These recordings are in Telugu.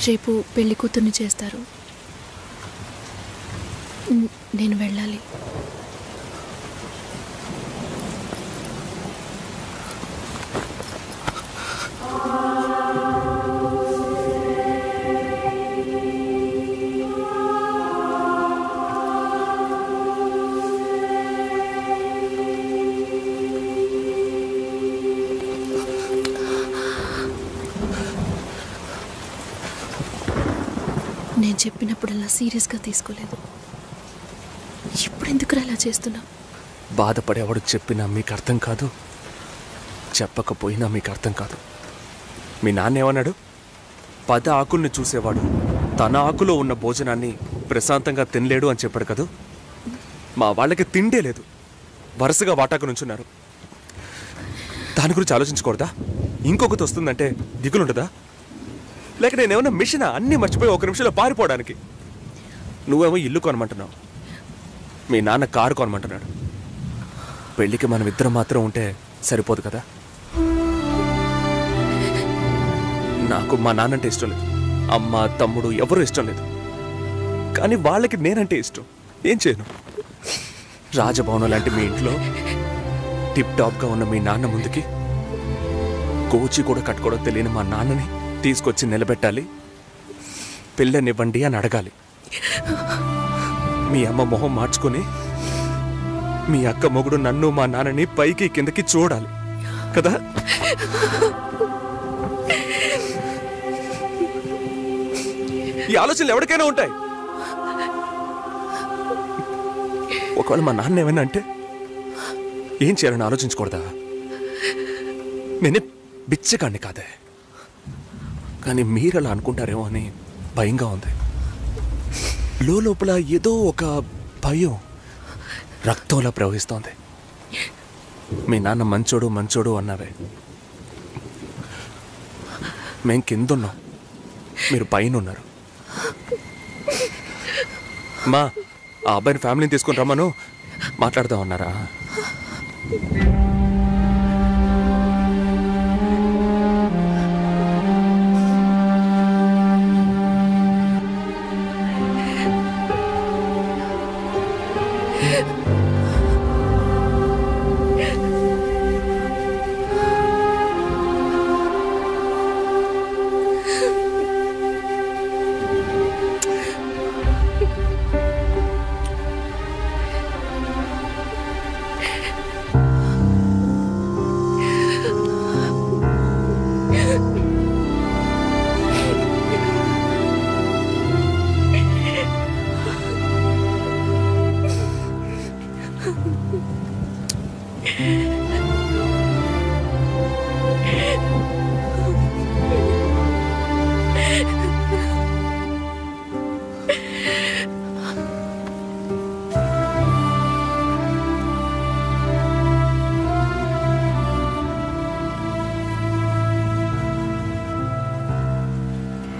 రేపు పెళ్లి కూతుర్ని చేస్తారు. నేను వెళ్ళాలి. నేను చెప్పినప్పుడల్లా సీరియస్గా తీసుకోలేదు. ఇప్పుడు ఎందుకు అలా చేస్తున్నావు? బాధపడేవాడు చెప్పినా మీకు అర్థం కాదు, చెప్పకపోయినా మీకు అర్థం కాదు. మీ నాన్న ఏమన్నాడు? 10 ఆకుల్ని చూసేవాడు తన ఆకులో ఉన్న భోజనాన్ని ప్రశాంతంగా తినలేడు అని చెప్పాడు కదా. మా వాళ్ళకి తిండే లేదు, వరుసగా వాటాకు నుంచున్నారు. దాని గురించి ఆలోచించకూడదా? ఇంకొకటి వస్తుందంటే దిగులుండదా? లేక నేనేమన్నా మిషనా అన్నీ మర్చిపోయి 1 నిమిషంలో పారిపోవడానికి? నువ్వేమో ఇల్లు కొనమంటున్నావు, మీ నాన్న కారు కొనమంటున్నాడు. పెళ్ళికి మనం ఇద్దరం మాత్రం ఉంటే సరిపోదు కదా. నాకు మా నాన్నంటే ఇష్టం లేదు, అమ్మ తమ్ముడు ఎవరూ ఇష్టం లేదు. కానీ వాళ్ళకి నేనంటే ఇష్టం. ఏం చేయను? రాజభవనం లాంటి మీ ఇంట్లో టిప్ టాప్గా ఉన్న మీ నాన్న ముందుకి కోచి కూడా కట్టుకోవడం తెలియని మా నాన్నని తీసుకొచ్చి నిలబెట్టాలి, పిల్లనివ్వండి అని అడగాలి. మీ అమ్మ మొహం మార్చుకొని మీ అక్క మొగుడు నన్ను మా నాన్నని పైకి కిందకి చూడాలి కదా. ఈ ఆలోచనలు ఎవరికైనా ఉంటాయి. ఒకవేళ మా నాన్న ఏమైనా అంటే ఏం చేయాలని ఆలోచించకూడదా? నేనే బిచ్చగాన్ని కాదే, కానీ మీరు అలా అనుకుంటారేమో అని భయంగా ఉంది. లోపల ఏదో ఒక భయం రక్తంలా ప్రవహిస్తోంది. మీ నాన్న మంచోడు మంచోడు అన్నావే, మేం కిందున్నాం, మీరు పైన ఉన్నారు. మా ఆ అబ్బాయిని ఫ్యామిలీని తీసుకుని రమ్మను, మాట్లాడదాం అన్నారా?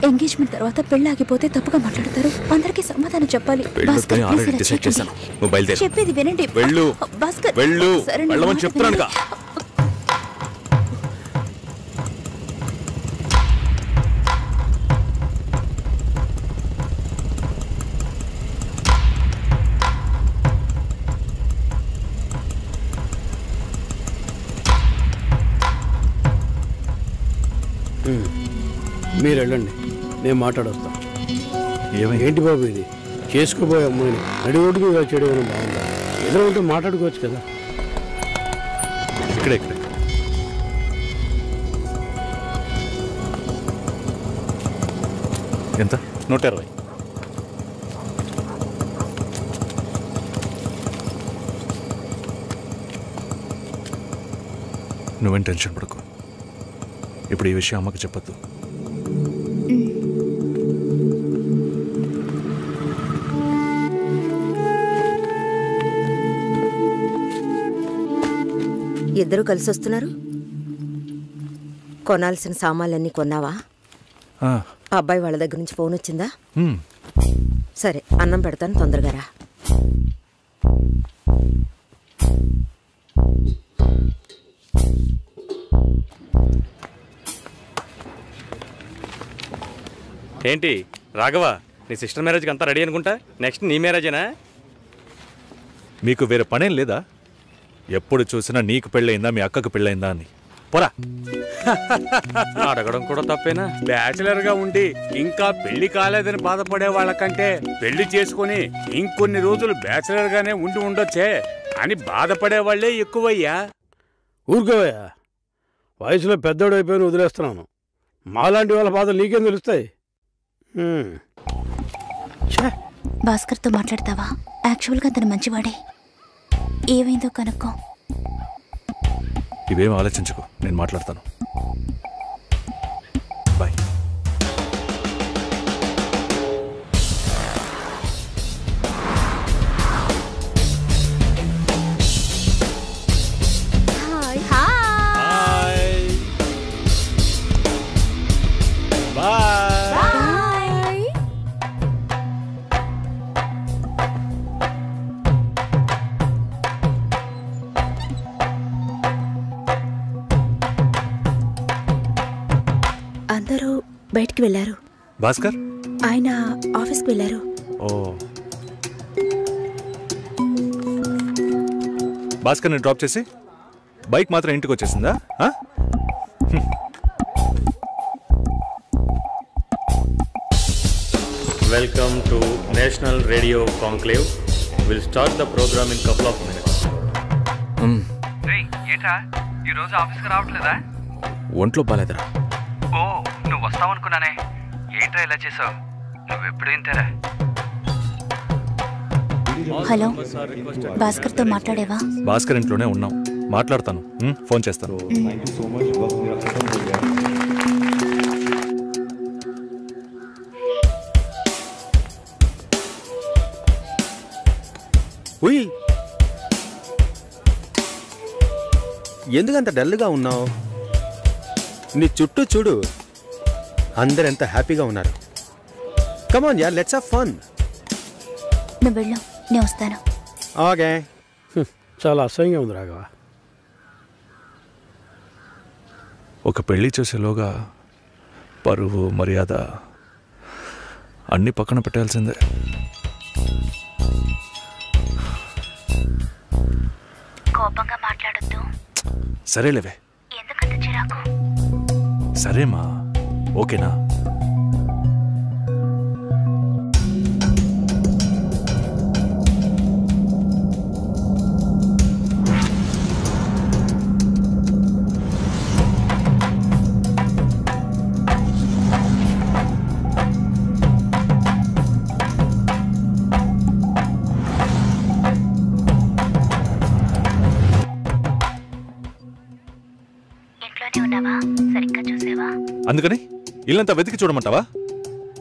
ఎంగేజ్మెంట్ తర్వాత పెళ్లి ఆగిపోతే తప్పుగా మాట్లాడతారు. అందరికీ సమాధానం చెప్పాలి. చెప్పేది వినండి. చెప్తున్నాను. మీరు వెళ్ళండి, నేను మాట్లాడొస్తా. ఏంటి బాబు ఇది? చేసుకోబోయే అమ్మాయిని నడి రోడ్డుకు చేయడం ఏమైనా బాగుందా? ఏదో ఉంటే మాట్లాడుకోవచ్చు కదా. ఇక్కడే ఎంత? 120. నువ్వేం టెన్షన్ పడకు. ఇప్పుడు ఈ విషయం అమ్మకు చెప్పొద్దు. ఇద్దరు కలిసి వస్తున్నారు. కొనాల్సిన సామాన్లన్నీ కొన్నావా? అబ్బాయి వాళ్ళ దగ్గర నుంచి ఫోన్ వచ్చిందా? సరే, అన్నం పెడతాను, తొందరగా రా. ఏంటి రాఘవ, నీ సిస్టర్ మ్యారేజ్కి అంతా రెడీ అనుకుంటా? నెక్స్ట్ నీ మ్యారేజేనా? మీకు వేరే పనేం లేదా? ఎప్పుడు చూసినా నీకు పెళ్ళయిందా మీ అక్కకు పెళ్ళయిందా అని. పోరా. అడగడం కూడా తప్పేనా? బ్యాచిలర్గా ఉండి ఇంకా పెళ్లి కాలేదని బాధపడే వాళ్ళకంటే పెళ్లి చేసుకుని ఇంకొన్ని రోజులు బ్యాచిలర్గానే ఉండి ఉండొచ్చే అని బాధపడే వాళ్లే ఎక్కువయ్యా. ఊరుకోవయ్యా, వయసులో పెద్దోడు అయిపోయిన వదిలేస్తున్నాను. మాలాంటి వాళ్ళ బాధలు నీకేం తెలుస్తాయి? భాస్కర్తో మాట్లాడతావా? యాక్చువల్గా అతను మంచివాడే. ఏమైందో కనుక్కో. ఇవేం ఆలోచించుకో, నేను మాట్లాడతాను. బాయ్. అందరూ బయటికి వెళ్ళారు. భాస్కర్ ఆయన ఆఫీస్కి వెళ్ళారు. ఓ, భాస్కర్ని డ్రాప్ చేసి బైక్ మాత్రం ఇంటికి వచ్చేసిందా? Welcome to national radio conclave. Will start the program in couple of minutes. ఏంట్రా ఈరోజు ఆఫీస్కి రావట్లేదా? ఒంట్లో బాలేదురా. ఓ, నువ్వు వస్తావనుకున్నానే. ఏంట్రా ఇలా చేసావు? నువ్వెప్పుడు ఇంతేరా? హలో, భాస్కర్తో మాట్లాడేవా? భాస్కర్ ఇంట్లోనే ఉన్నాం, మాట్లాడతాను. ఫోన్ చేస్తాను. ఉయ్, ఎందుకంత డల్గా ఉన్నావు? నీ చుట్టూ చూడు, అందరెంత హ్యాపీగా ఉన్నారు. కమాన్ యార్, లెట్స్ హావ్ ఫన్. నువ్వు వెళ్ళు, నేను వస్తాను. ఓకే. చాలా అసహ్యంగా ఉంది రాఘవ. ఒక పెళ్లి చేసేలోగా పరువు మర్యాద అన్నీ పక్కన పెట్టాల్సిందే. కోపంగా మాట్లాడొద్దు. సరేలేవే. ఎందుకంత చిరాకు? సరేమా, ఓకేనా? సరిగ్గా చూసావా? అందుకని ఇల్లంతా వెతికి చూడమంటావా?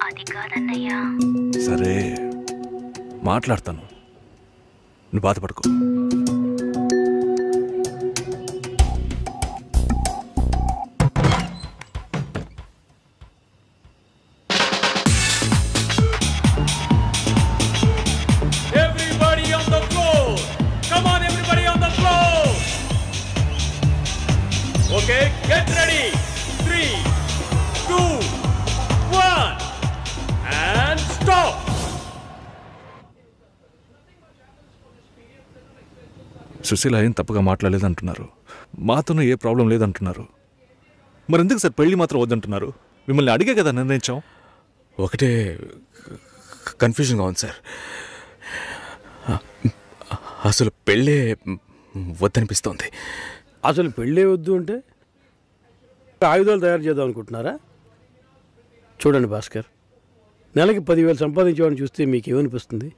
అది కాదన్నయ్యా. సరే, మాట్లాడతాను, నువ్వు బాధపడకు. Everybody on the floor. Come on, everybody on the floor. Okay, get ready. 3, 2, 1, and stop. Susheela ఏం తప్పుగా మాట్లాడలేదంటున్నారు, మాతోనూ ఏ ప్రాబ్లం లేదంటున్నారు. మరెందుకు సార్ పెళ్లి మాత్రం వద్దంటున్నారు? మిమ్మల్ని అడిగే కదా నిర్ణయించాం. ఒకటే కన్ఫ్యూజన్గా ఉంది సార్. అసలు పెళ్ళే వద్దనిపిస్తోంది. అసలు పెళ్ళే వద్దు అంటే ఆయుధాలు తయారు చేద్దాం అనుకుంటున్నారా? చూడండి భాస్కర్, నెలకి 10,000 సంపాదించేవాడిని చూస్తే మీకు ఏమనిపిస్తుంది?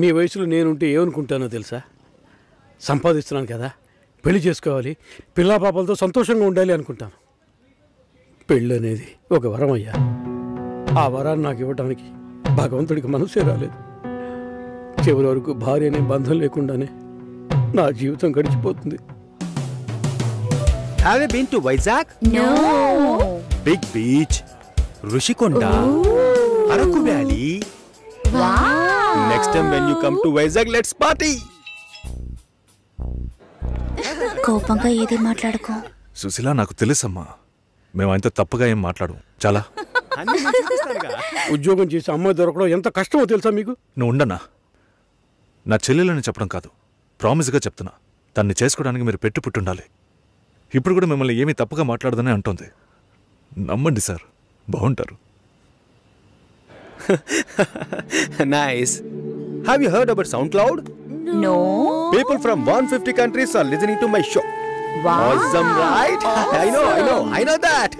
మీ వయసులో నేనుంటే ఏమనుకుంటానో తెలుసా? సంపాదిస్తున్నాను కదా, పెళ్లి చేసుకోవాలి, పిల్లా పాపలతో సంతోషంగా ఉండాలి అనుకుంటాను. పెళ్ళి అనేది ఒక వరం అయ్యా. ఆ వరాన్ని నాకు ఇవ్వడానికి భగవంతుడికి మనసే రాలేదు. చివరి వరకు భార్య అనే బంధం లేకుండానే నా జీవితం గడిచిపోతుంది. Have you been to Vizag? No. Big beach, Rushikonda, Araku Valley. Wow. Next time when you come to Vizag, let's party. కోపంగా ఏది మాట్లాడుకో. సుశీల, నాకు తెలుసమ్మా, మేము ఆయనతో తప్పుగా ఏం మాట్లాడు. చాలా ఉద్యోగం చేసి అమ్మాయి దొరకడం ఎంత కష్టమో తెలుసా మీకు? నువ్వు ఉండనా? నా చెల్లెలని చెప్పడం కాదు, ప్రామిస్గా చెప్తున్నా. తన్ని చేసుకోవడానికి మీరు పుట్టుండాలి. ఇప్పుడు కూడా మిమ్మల్ని ఏమీ తప్పుగా మాట్లాడదని అంటోంది. నమ్మండి సార్, బాగుంటారు. Nice. Have you heard about SoundCloud? No. People from 150 countries are listening to my show. Wow. Awesome, right? I know that.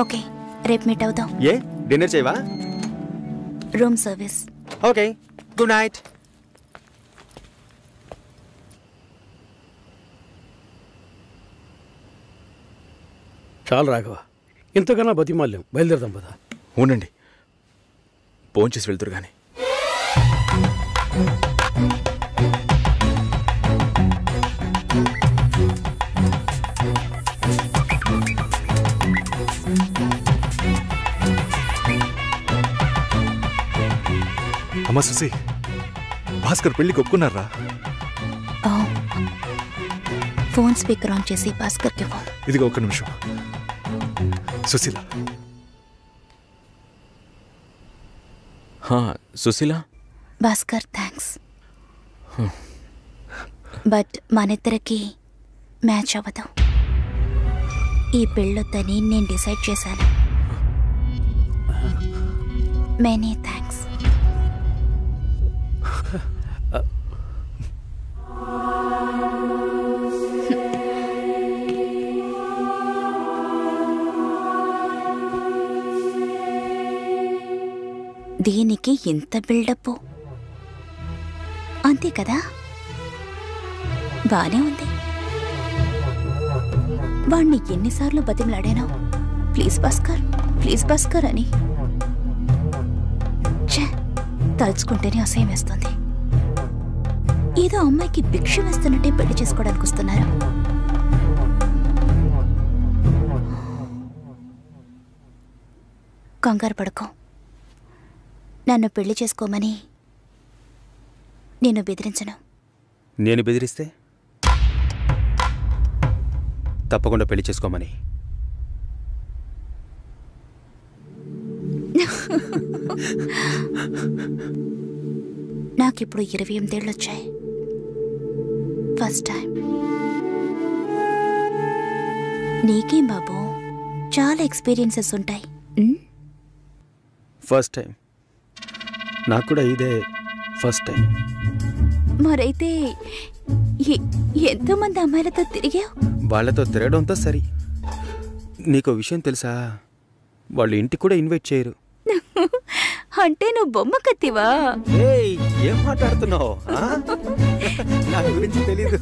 Okay, రేపు మీట్ అవుదాం. ఏ డిన్నర్ చేయవా? Room service. Okay, good night. చాలు రాఘవ, ఇంతకన్నా బతిమాల్యం. బయలుదేరదాం పదా. ఉండండి, ఫోన్ చేసి వెళ్తురు కానీ. అమ్మా సుసి, భాస్కర్ పెళ్ళికి ఒప్పుకున్నారా? ఫోన్ స్పీకర్ ఆన్ చేసి భాస్కర్కి ఇవ్వు. ఇదిగో ఒక్క నిమిషం. సుశీల. సుశీల. భాస్కర్ థ్యాంక్స్, బట్ మనిద్దరికి మ్యాచ్ అవ్వదు. ఈ పెళ్ళొద్దని నేను డిసైడ్ చేశాను. Many thanks. దీనికి ఇంత బిల్డప్ అంతే కదా? బానే ఉంది. వాణ్ణి ఎన్నిసార్లు బతిమలాడాను, ప్లీజ్ భాస్కర్, ప్లీజ్ భాస్కర్ అని. తలుచుకుంటేనే అసహ్యం వేస్తుంది. ఏదో అమ్మాయికి భిక్ష వేస్తున్నట్టే పెళ్లి చేసుకోవడానికి వస్తున్నారు. కంగారు పడుకో. నన్ను పెళ్లి చేసుకోమని నేను బెదిరించను. నేను బెదిరిస్తే? తప్పకుండా పెళ్లి చేసుకోమని. నాకిప్పుడు 28 ఏళ్ళు వచ్చాయి. First time. నీకేం బాబు, చాలా ఎక్స్పీరియన్సెస్ ఉంటాయి. First time. నాకు కూడా ఇదే ఫస్ట్ టైం. మరైతే ఎంతోమంది అమ్మాయిలతో తిరిగావు? వాళ్ళతో తిరగడంతో సరి. నీకో విషయం తెలుసా? వాళ్ళు ఇంటికి కూడా ఇన్వైట్ చేయరు. అంటే నువ్వు బొమ్మ కత్తివా? ఏం మాట్లాడుతున్నావు? నా గురించి తెలీదు.